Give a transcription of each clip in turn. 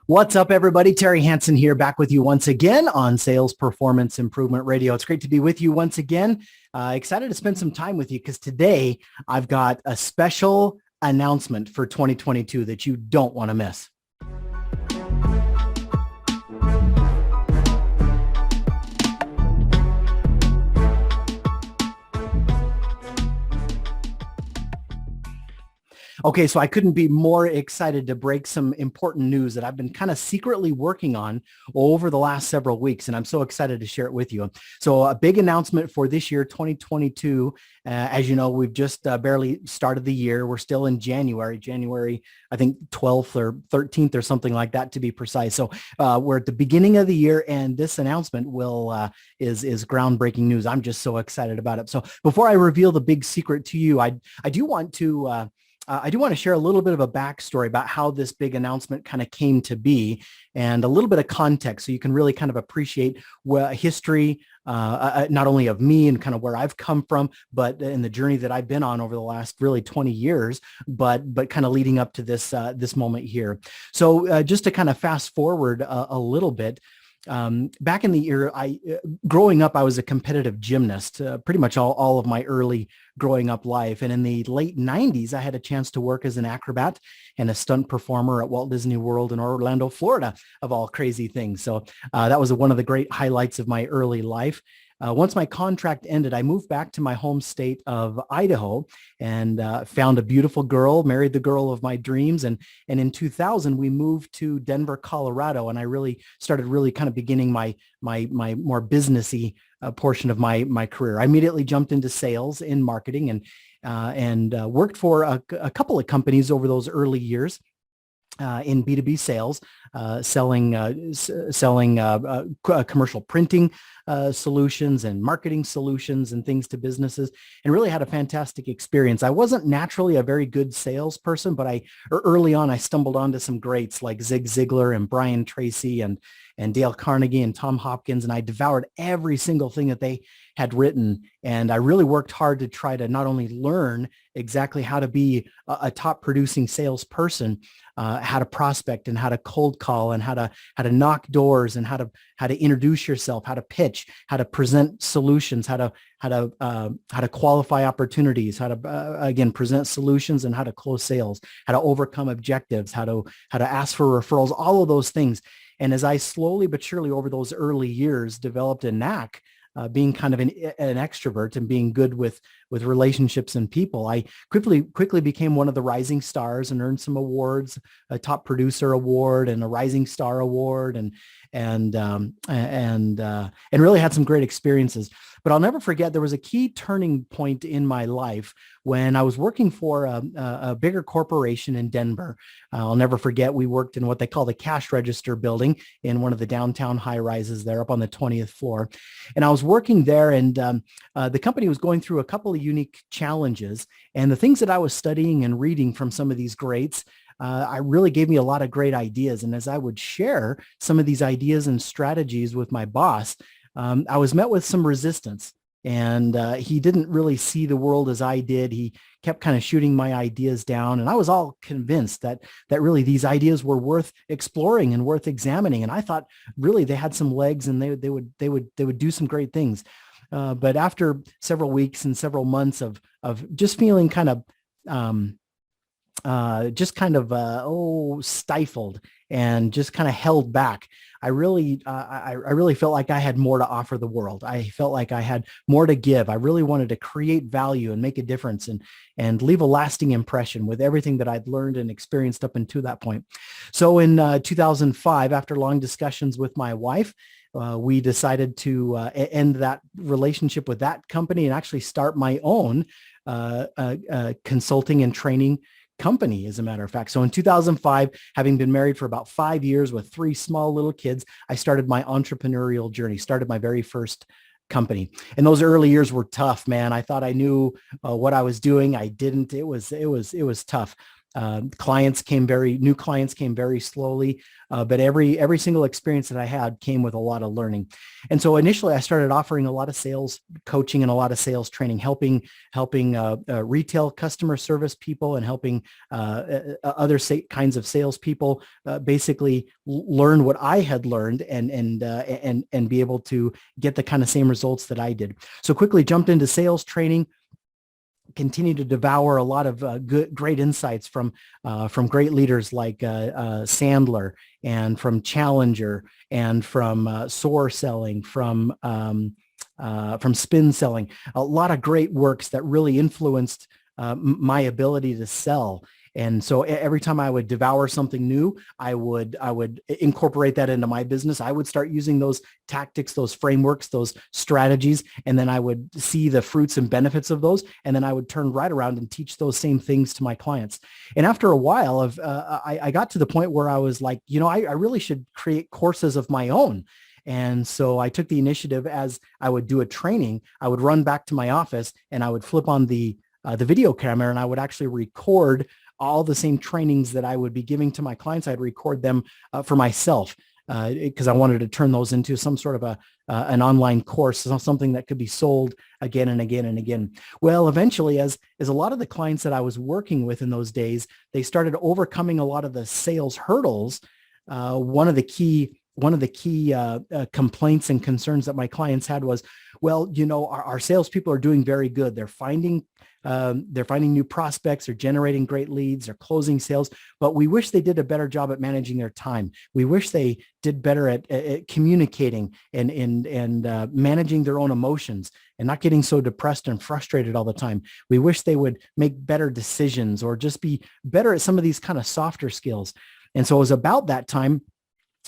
What's up, everybody? Terry Hansen here, back with you once again on Sales Performance Improvement Radio. It's great to be with you once again. Excited to spend some time with you because today I've got a special announcement for 2022 that you don't want to miss. Okay, so I couldn't be more excited to break some important news that I've been kind of secretly working on over the last several weeks, and I'm so excited to share it with you. So a big announcement for this year, 2022. As you know, we've just barely started the year. We're still in January, I think 12th or 13th or something like that to be precise. So we're at the beginning of the year, and this announcement is groundbreaking news. I'm just so excited about it. So before I reveal the big secret to you, I do want to share a little bit of a backstory about how this big announcement kind of came to be and a little bit of context so you can really kind of appreciate history, not only of me and kind of where I've come from, but in the journey that I've been on over the last really 20 years, but kind of leading up to this moment here. So just to kind of fast forward a little bit, back in the year, growing up, I was a competitive gymnast, pretty much all of my early growing up life. And in the late 90s, I had a chance to work as an acrobat and a stunt performer at Walt Disney World in Orlando, Florida, of all crazy things. So that was one of the great highlights of my early life. Once my contract ended, I moved back to my home state of Idaho and found a beautiful girl, married the girl of my dreams. And in 2000, we moved to Denver, Colorado. And I really started kind of beginning my more businessy portion of my career. I immediately jumped into sales in marketing and worked for a couple of companies over those early years. In B2B sales, selling commercial printing solutions and marketing solutions and things to businesses, and really had a fantastic experience. I wasn't naturally a very good salesperson, but early on I stumbled onto some greats like Zig Ziglar and Brian Tracy and Dale Carnegie and Tom Hopkins, and I devoured every single thing that they had written. And I really worked hard to try to not only learn exactly how to be a top producing salesperson, how to prospect and how to cold call and how to knock doors and how to introduce yourself, how to pitch, how to present solutions, how to qualify opportunities, how to again present solutions and how to close sales, how to overcome objectives, how to ask for referrals, all of those things. And as I slowly but surely over those early years developed a knack, being kind of an extrovert and being good with relationships and people, I quickly became one of the rising stars and earned some awards, a top producer award and a rising star award, and really had some great experiences. But I'll never forget, there was a key turning point in my life when I was working for a bigger corporation in Denver. I'll never forget, we worked in what they call the cash register building in one of the downtown high rises there up on the 20th floor. And I was working there, and the company was going through a couple of unique challenges. And the things that I was studying and reading from some of these greats, I really gave me a lot of great ideas. And as I would share some of these ideas and strategies with my boss, I was met with some resistance, and he didn't really see the world as I did. He kept kind of shooting my ideas down, and I was all convinced that really these ideas were worth exploring and worth examining. And I thought really they had some legs and they would do some great things. But after several weeks and several months of just feeling kind of stifled and just kind of held back, I really felt like I had more to offer the world. I felt like I had more to give. I really wanted to create value and make a difference and leave a lasting impression with everything that I'd learned and experienced up until that point. So in 2005, after long discussions with my wife, we decided to end that relationship with that company and actually start my own consulting and training company, as a matter of fact. So in 2005, having been married for about 5 years with 3 small little kids, I started my entrepreneurial journey, started my very first company. And those early years were tough, man. I thought I knew what I was doing. I didn't. It was tough. New clients came very slowly, but every single experience that I had came with a lot of learning. And so initially I started offering a lot of sales coaching and a lot of sales training, helping retail customer service people and helping other kinds of sales people basically learn what I had learned and be able to get the kind of same results that I did. So quickly jumped into sales training, continue to devour a lot of great insights from great leaders like Sandler and from Challenger and from SOAR selling, from spin selling, a lot of great works that really influenced my ability to sell. And so every time I would devour something new, I would incorporate that into my business. I would start using those tactics, those frameworks, those strategies, and then I would see the fruits and benefits of those. And then I would turn right around and teach those same things to my clients. And after a while I got to the point where I was like, I really should create courses of my own. And so I took the initiative. As I would do a training, I would run back to my office and I would flip on the video camera and I would actually record all the same trainings that I would be giving to my clients. I'd record them for myself because I wanted to turn those into some sort of an online course, something that could be sold again and again and again. Well, eventually, as a lot of the clients that I was working with in those days, they started overcoming a lot of the sales hurdles. One of the key complaints and concerns that my clients had was, well, our salespeople are doing very good. They're finding new prospects, they're generating great leads, they're closing sales, but we wish they did a better job at managing their time. We wish they did better at communicating and managing their own emotions and not getting so depressed and frustrated all the time. We wish they would make better decisions or just be better at some of these kind of softer skills. And so it was about that time,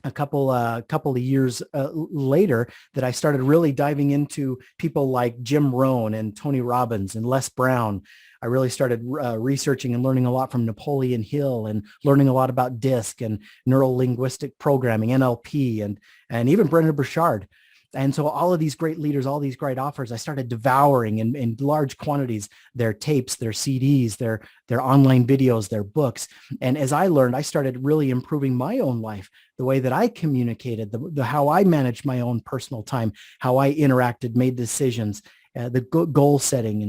a couple of years later, that I started really diving into people like Jim Rohn and Tony Robbins and Les Brown. I really started researching and learning a lot from Napoleon Hill and learning a lot about DISC and neuro-linguistic programming, NLP, and even Brendon Burchard. And so all of these great leaders, all these great authors, I started devouring in large quantities, their tapes, their CDs, their online videos, their books. And as I learned, I started really improving my own life, the way that I communicated, the how I managed my own personal time, how I interacted, made decisions, the goal setting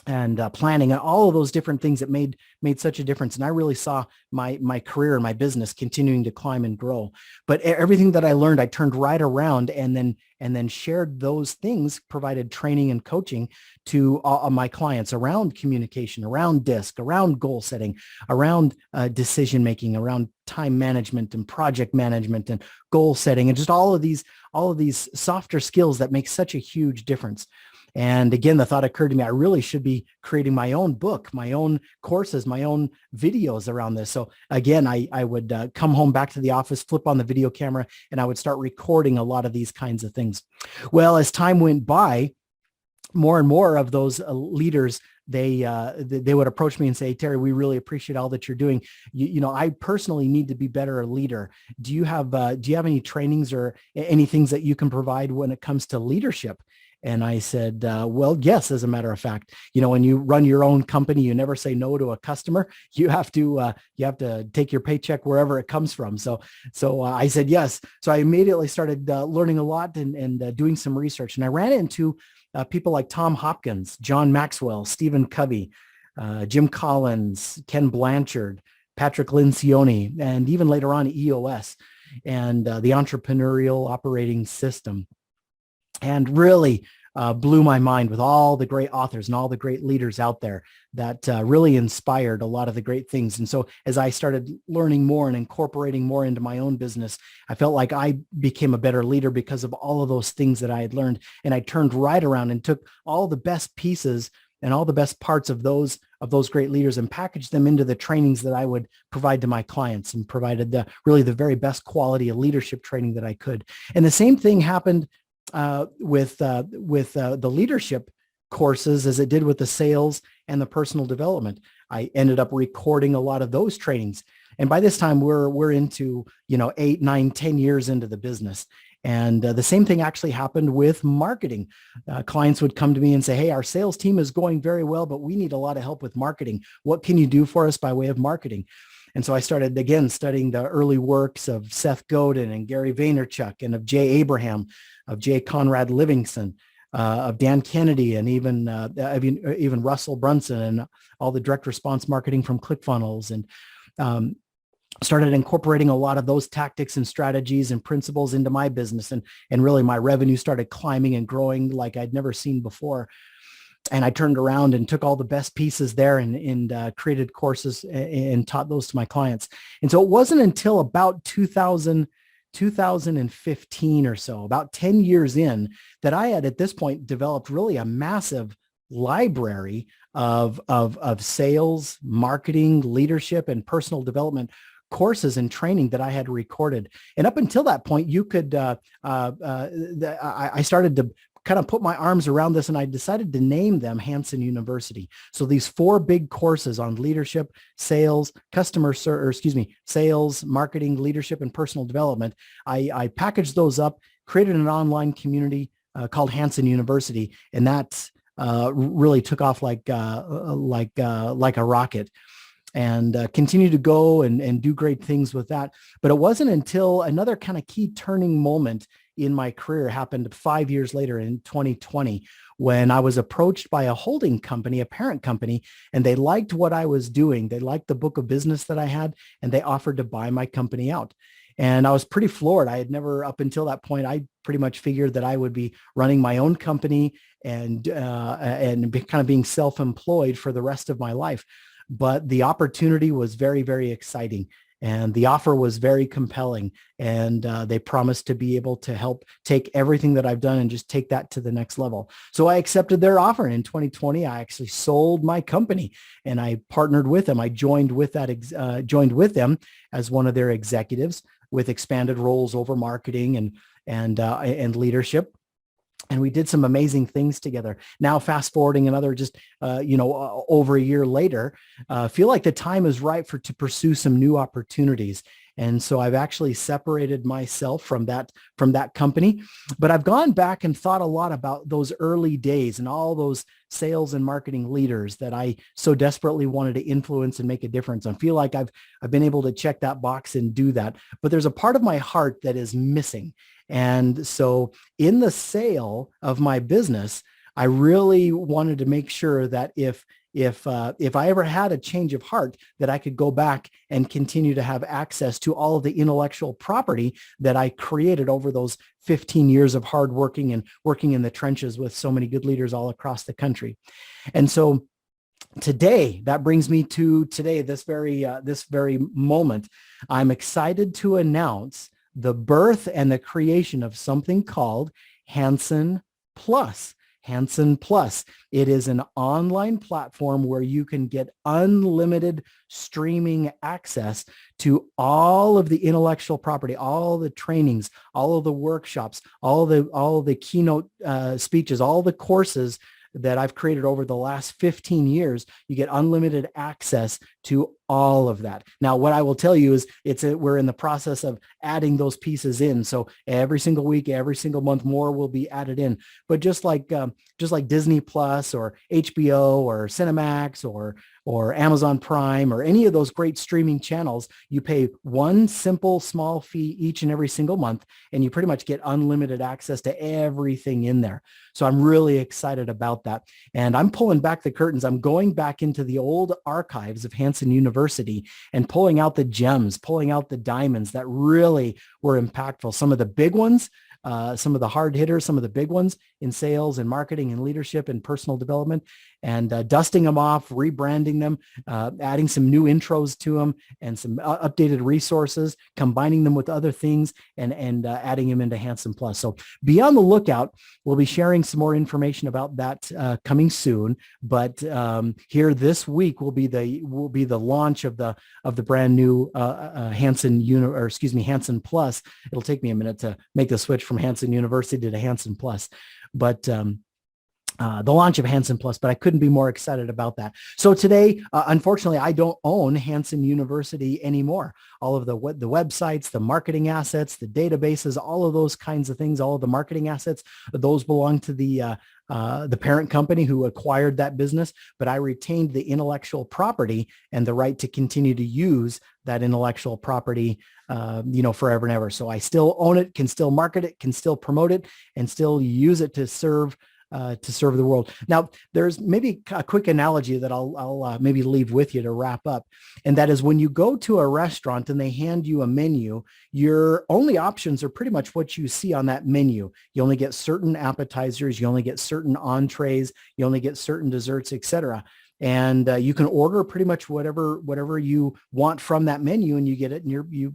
and planning and all of those different things that made such a difference. And I really saw my career and my business continuing to climb and grow. But everything that I learned, I turned right around and then shared those things, provided training and coaching to my clients around communication, around DISC, around goal setting, around decision making, around time management and project management and goal setting, and just all of these softer skills that make such a huge difference. And again, the thought occurred to me, I really should be creating my own book, my own courses, my own videos around this. So again, I would come home back to the office, flip on the video camera, and I would start recording a lot of these kinds of things. Well, as time went by, more and more of those leaders, they would approach me and say, Terry, we really appreciate all that you're doing. I personally need to be better a leader. Do you have any trainings or any things that you can provide when it comes to leadership? And I said, well, yes, as a matter of fact, when you run your own company, you never say no to a customer. You have to take your paycheck wherever it comes from. So I said, yes. So I immediately started learning a lot and doing some research. And I ran into people like Tom Hopkins, John Maxwell, Stephen Covey, Jim Collins, Ken Blanchard, Patrick Lencioni, and even later on EOS and the Entrepreneurial Operating System. And really blew my mind with all the great authors and all the great leaders out there that really inspired a lot of the great things. And so as I started learning more and incorporating more into my own business, I felt like I became a better leader because of all of those things that I had learned. And I turned right around and took all the best pieces and all the best parts of those great leaders and packaged them into the trainings that I would provide to my clients, and provided really the very best quality of leadership training that I could. And the same thing happened with the leadership courses as it did with the sales and the personal development. I ended up recording a lot of those trainings. And by this time we're into, 8, 9, 10 years into the business. And the same thing actually happened with marketing. Clients would come to me and say, hey, our sales team is going very well, but we need a lot of help with marketing. What can you do for us by way of marketing? And so I started, again, studying the early works of Seth Godin and Gary Vaynerchuk and of Jay Abraham, of Jay Conrad Livingston, of Dan Kennedy, and even Russell Brunson, and all the direct response marketing from ClickFunnels, and started incorporating a lot of those tactics and strategies and principles into my business. And really my revenue started climbing and growing like I'd never seen before. And I turned around and took all the best pieces there and created courses and taught those to my clients. And so it wasn't until about 2015 or so, about 10 years in, that I had at this point developed really a massive library of sales, marketing, leadership, and personal development courses and training that I had recorded. And up until that point, you could, I started to kind of put my arms around this, and I decided to name them Hanson University. So these 4 big courses on leadership, sales, sales, marketing, leadership, and personal development, I packaged those up, created an online community called Hanson University, and that really took off like a rocket, and continue to go and do great things with that. But it wasn't until another kind of key turning moment in my career happened 5 years later in 2020, when I was approached by a holding company, a parent company, and they liked what I was doing. They liked the book of business that I had, and they offered to buy my company out. And I was pretty floored. I had never, up until that point, I pretty much figured that I would be running my own company and kind of being self-employed for the rest of my life. But the opportunity was very, very exciting. And the offer was very compelling. And they promised to be able to help take everything that I've done and just take that to the next level. So I accepted their offer. And in 2020, I actually sold my company and I partnered with them. I joined with them as one of their executives with expanded roles over marketing and leadership. And we did some amazing things together. Now, fast forwarding another over a year later, feel like the time is right to pursue some new opportunities. And so I've actually separated myself from that company, but I've gone back and thought a lot about those early days and all those sales and marketing leaders that I so desperately wanted to influence and make a difference. I feel like I've been able to check that box and do that, but there's a part of my heart that is missing. And so in the sale of my business, I really wanted to make sure that if I ever had a change of heart, that I could go back and continue to have access to all of the intellectual property that I created over those 15 years of hard working and working in the trenches with so many good leaders all across the country. And so today, that brings me to today, this very moment, I'm excited to announce the birth and the creation of something called Hanson Plus. Hanson Plus. It is an online platform where you can get unlimited streaming access to all of the intellectual property, all the trainings, all of the workshops, all the keynote speeches, all the courses that I've created over the last 15 years. You get unlimited access to all of that. Now, what I will tell you is we're in the process of adding those pieces in. So every single week, every single month, more will be added in. But just like Disney Plus or HBO or Cinemax or Amazon Prime or any of those great streaming channels, you pay one simple small fee each and every single month, and you pretty much get unlimited access to everything in there. So I'm really excited about that. And I'm pulling back the curtains. I'm going back into the old archives of Hanson University and pulling out the gems, pulling out the diamonds that really were impactful. Some of the big ones, some of the hard hitters, some of the big ones in sales and marketing and leadership and personal development, and dusting them off, rebranding them, adding some new intros to them and some updated resources, combining them with other things and adding them into Hanson Plus. So be on the lookout. We'll be sharing some more information about that coming soon. But here this week will be the launch of the brand new Hanson Plus. It'll take me a minute to make the switch from Hanson University to Hanson Plus. But the launch of Hansen Plus, but I couldn't be more excited about that. So today, unfortunately, I don't own Hansen University anymore. All of the websites, the marketing assets, the databases, all of those kinds of things, all of the marketing assets, those belong to the parent company who acquired that business, but I retained the intellectual property and the right to continue to use that intellectual property, forever and ever. So I still own it, can still market it, can still promote it, and still use it to serve the world. Now, there's maybe a quick analogy that I'll maybe leave with you to wrap up. And that is when you go to a restaurant and they hand you a menu, your only options are pretty much what you see on that menu. You only get certain appetizers, you only get certain entrees, you only get certain desserts, etc. And you can order pretty much whatever you want from that menu, and you get it, and you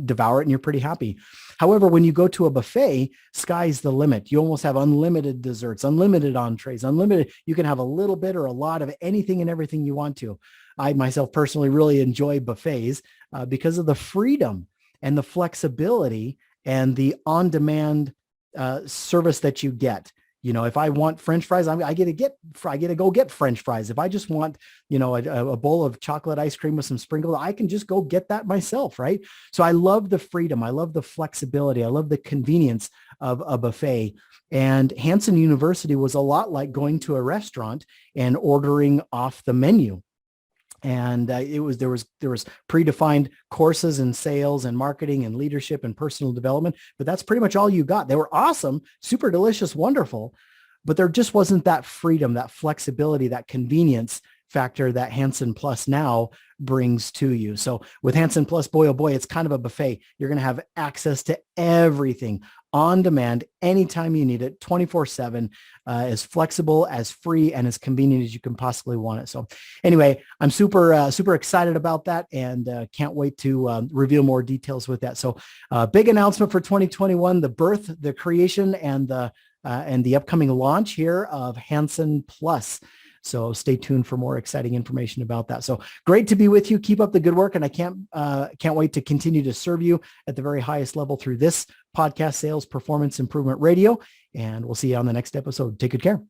devour it, and you're pretty happy. However, when you go to a buffet, sky's the limit. You almost have unlimited desserts, unlimited entrees, unlimited. You can have a little bit or a lot of anything and everything you want to. I myself personally really enjoy buffets because of the freedom and the flexibility and the on-demand service that you get. If I want French fries, I get to go get French fries. If I just want, a bowl of chocolate ice cream with some sprinkles, I can just go get that myself, right? So I love the freedom. I love the flexibility. I love the convenience of a buffet. And Hansen University was a lot like going to a restaurant and ordering off the menu. And there was predefined courses in sales and marketing and leadership and personal development, but that's pretty much all you got. They were awesome, super delicious, wonderful, but there just wasn't that freedom, that flexibility, that convenience factor that Hansen Plus now brings to you. So with Hansen Plus, boy, oh boy, it's kind of a buffet. You're going to have access to everything on demand, anytime you need it, 24/7, as flexible, as free, and as convenient as you can possibly want it. So anyway, I'm super excited about that, and can't wait to reveal more details with that. So big announcement for 2021, the birth, the creation, and the upcoming launch here of Hansen Plus. So stay tuned for more exciting information about that. So great to be with you. Keep up the good work. And I can't wait to continue to serve you at the very highest level through this podcast, Sales Performance Improvement Radio. And we'll see you on the next episode. Take good care.